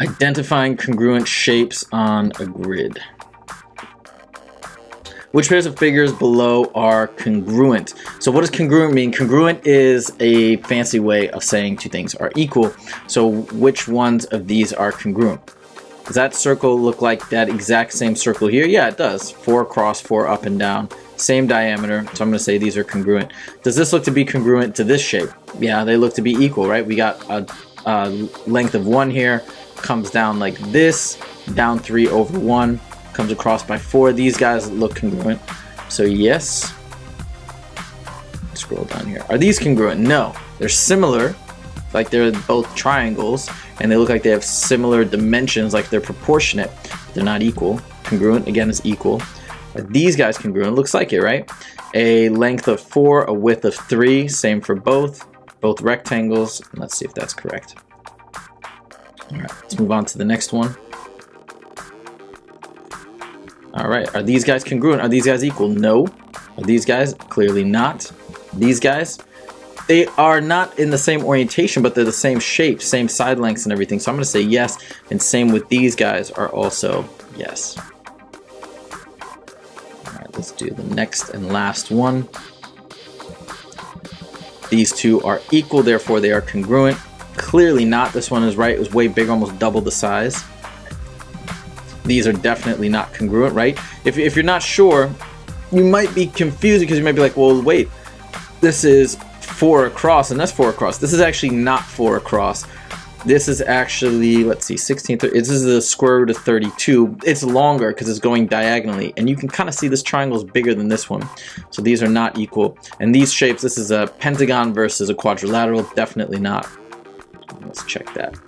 Identifying congruent shapes on a grid. Which pairs of figures below are congruent? So what does congruent mean? Congruent is a fancy way of saying two things are equal. So which ones of these are congruent? Does that circle look like that exact same circle here? Yeah, it does. 4 across, 4 up and down. Same diameter, so I'm going to say these are congruent. Does this look to be congruent to this shape? Yeah, they look to be equal, right? We got a length of 1 here, comes down like this, down 3 over 1, comes across by 4. These guys look congruent, so yes. Scroll down here. Are these congruent? No. They're similar, like they're both triangles, and they look like they have similar dimensions, like they're proportionate. They're not equal. Congruent, again, is equal. Are these guys congruent? Looks like it, right? A length of 4, a width of 3, same for both rectangles. Let's see if that's correct. All right, let's move on to the next one. All right, are these guys congruent? Are these guys equal? No. Are these guys? Clearly not. These guys? They are not in the same orientation, but they're the same shape, same side lengths and everything. So I'm gonna say yes, and same with these guys are also yes. All right, let's do the next and last one. These two are equal, therefore they are congruent. Clearly not. This one is right. It was way bigger, almost double the size. These are definitely not congruent, right? If you're not sure, you might be confused because you might be like, well, wait, this is 4 across and that's 4 across. This is actually not 4 across. This is actually, let's see, 16, this is the square root of 32. It's longer because it's going diagonally, and you can kind of see this triangle is bigger than this one. So these are not equal. And these shapes, this is a pentagon versus a quadrilateral, definitely not. Let's check that.